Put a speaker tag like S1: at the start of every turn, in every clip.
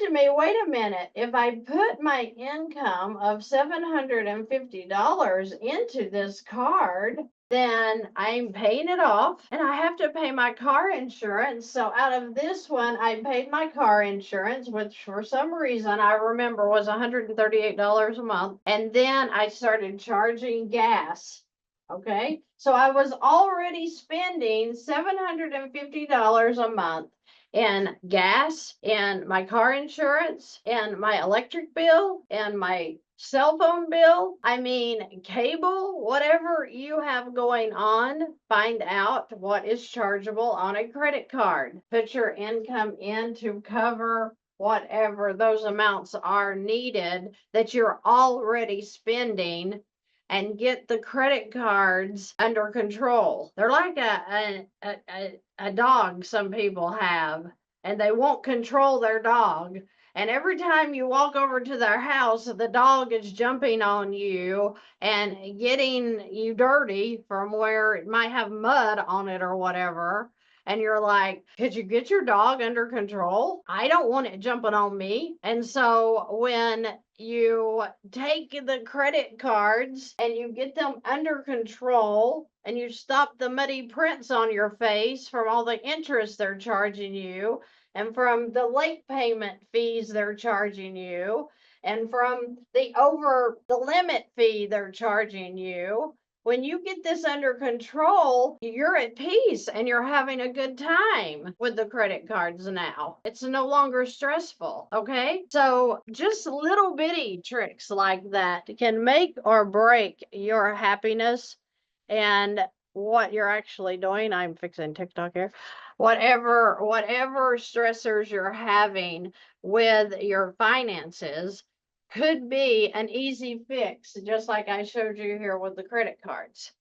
S1: to me, wait a minute, if I put my income of $750 into this card, then I'm paying it off and I have to pay my car insurance. So out of this one, I paid my car insurance, which for some reason I remember was $138 a month. And then I started charging gas. Okay. So I was already spending $750 a month in gas and my car insurance and my electric bill and my cell phone bill. I mean, cable, whatever you have going on, find out what is chargeable on a credit card. Put your income in to cover whatever those amounts are needed that you're already spending, and get the credit cards under control. They're like a dog some people have, and they won't control their dog. And every time you walk over to their house, the dog is jumping on you and getting you dirty from where it might have mud on it or whatever. And you're like, could you get your dog under control? I don't want it jumping on me. And so when you take the credit cards and you get them under control and you stop the muddy prints on your face from all the interest they're charging you and from the late payment fees they're charging you and from the limit fee they're charging you. When you get this under control, you're at peace and you're having a good time with the credit cards now. It's no longer stressful, okay? So just little bitty tricks like that can make or break your happiness and what you're actually doing. I'm fixing TikTok here. Whatever stressors you're having with your finances could be an easy fix, just like I showed you here with the credit cards.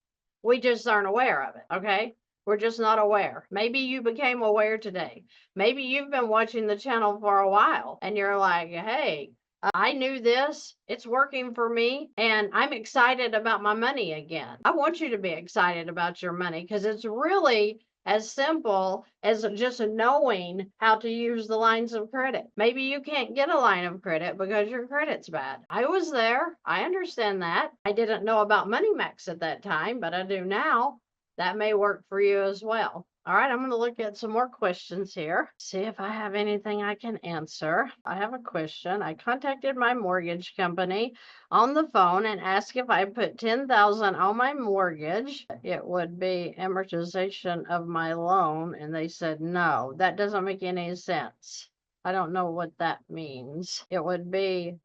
S1: We just aren't aware of it, okay? We're just not aware. Maybe you became aware today. Maybe you've been watching the channel for a while and you're like, hey, I knew this, it's working for me, and I'm excited about my money again. I want you to be excited about your money because it's really as simple as just knowing how to use the lines of credit. Maybe you can't get a line of credit because your credit's bad. I was there. I understand that. I didn't know about Money Max at that time, but I do now. That may work for you as well. All right, I'm going to look at some more questions here. See if I have anything I can answer. I have a question. I contacted my mortgage company on the phone and asked if I put $10,000 on my mortgage, it would be amortization of my loan, and they said no. That doesn't make any sense. I don't know what that means. It would be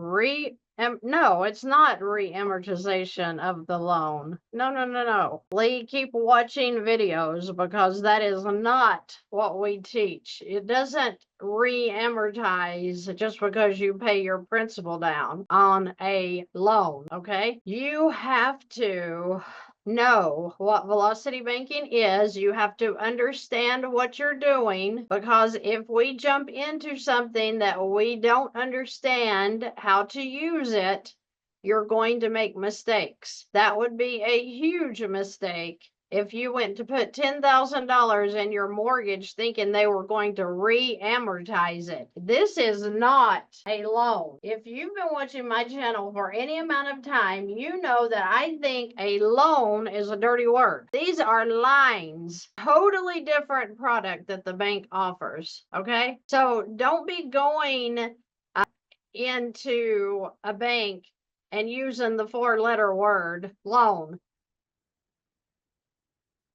S1: no, it's not re-amortization of the loan. No. Lee, keep watching videos because that is not what we teach. It doesn't re-amortize just because you pay your principal down on a loan, okay? You have to know what velocity banking is. You have to understand what you're doing, because if we jump into something that we don't understand how to use it, you're going to make mistakes. That would be a huge mistake if you went to put $10,000 in your mortgage thinking they were going to re-amortize it. This is not a loan. If you've been watching my channel for any amount of time, you know that I think a loan is a dirty word. These are lines, totally different product that the bank offers, okay? So don't be going into a bank and using the 4-letter word loan.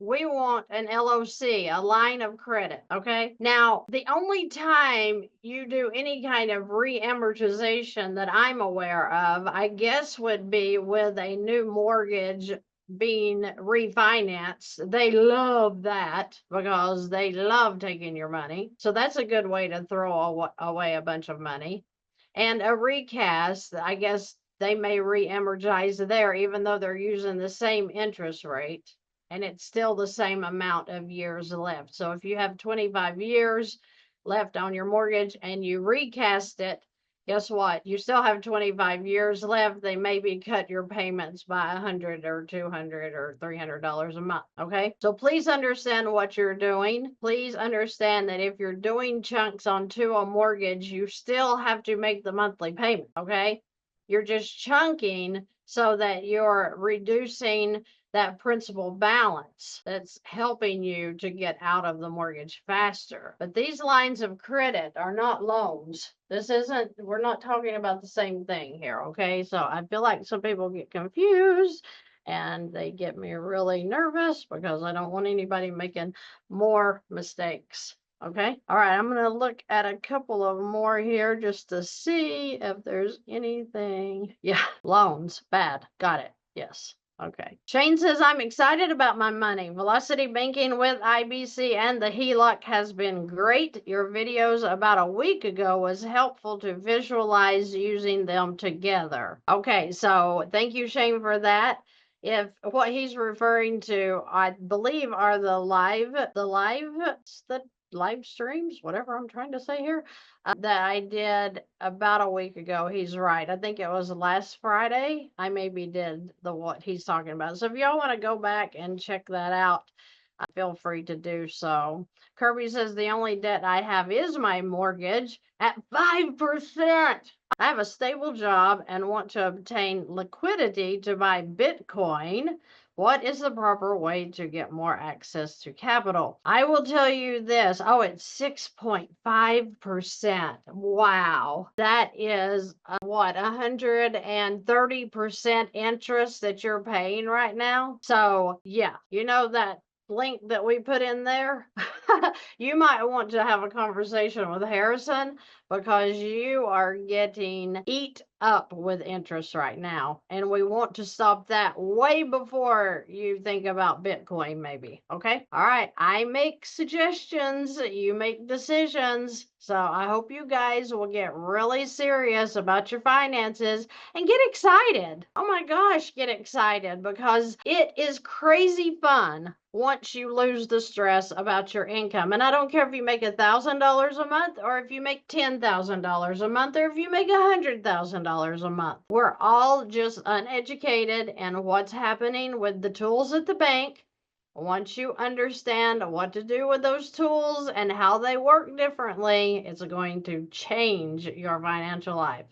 S1: We want an LOC, a line of credit, okay? Now, the only time you do any kind of re-amortization that I'm aware of, I guess, would be with a new mortgage being refinanced. They love that because they love taking your money. So that's a good way to throw away a bunch of money. And a recast, I guess they may re-amortize there, even though they're using the same interest rate. And it's still the same amount of years left. So if you have 25 years left on your mortgage and you recast it, guess what? You still have 25 years left. They maybe cut your payments by 100 or 200 or $300 a month. Okay. So please understand what you're doing. Please understand that if you're doing chunks onto a mortgage, you still have to make the monthly payment. Okay. You're just chunking so that you're reducing that principal balance that's helping you to get out of the mortgage faster. But these lines of credit are not loans. This isn't, we're not talking about the same thing here, okay? So I feel like some people get confused and they get me really nervous because I don't want anybody making more mistakes. Okay. All right. I'm going to look at a couple of more here just to see if there's anything. Yeah. Loans. Bad. Got it. Yes. Okay. Shane says, I'm excited about my money. Velocity banking with IBC and the HELOC has been great. Your videos about a week ago was helpful to visualize using them together. Okay. So thank you, Shane, for that. If what he's referring to, I believe, are the live streams, whatever I'm trying to say here, that I did about a week ago. He's right. I think it was last Friday. I maybe did what he's talking about. So if y'all want to go back and check that out, feel free to do so. Kirby says the only debt I have is my mortgage at 5%. I have a stable job and want to obtain liquidity to buy Bitcoin. What is the proper way to get more access to capital? I will tell you this. Oh, it's 6.5%. Wow. That is what, 130% interest that you're paying right now? So, yeah, you know that link that we put in there? You might want to have a conversation with Harrison because you are getting eat up with interest right now. And we want to stop that way before you think about Bitcoin, maybe. Okay. All right. I make suggestions, you make decisions. So I hope you guys will get really serious about your finances and get excited. Oh my gosh, get excited because it is crazy fun once you lose the stress about your income. And I don't care if you make $1,000 a month or if you make $10,000 a month or if you make $100,000 a month. We're all just uneducated in what's happening with the tools at the bank. Once you understand what to do with those tools and how they work differently, it's going to change your financial life.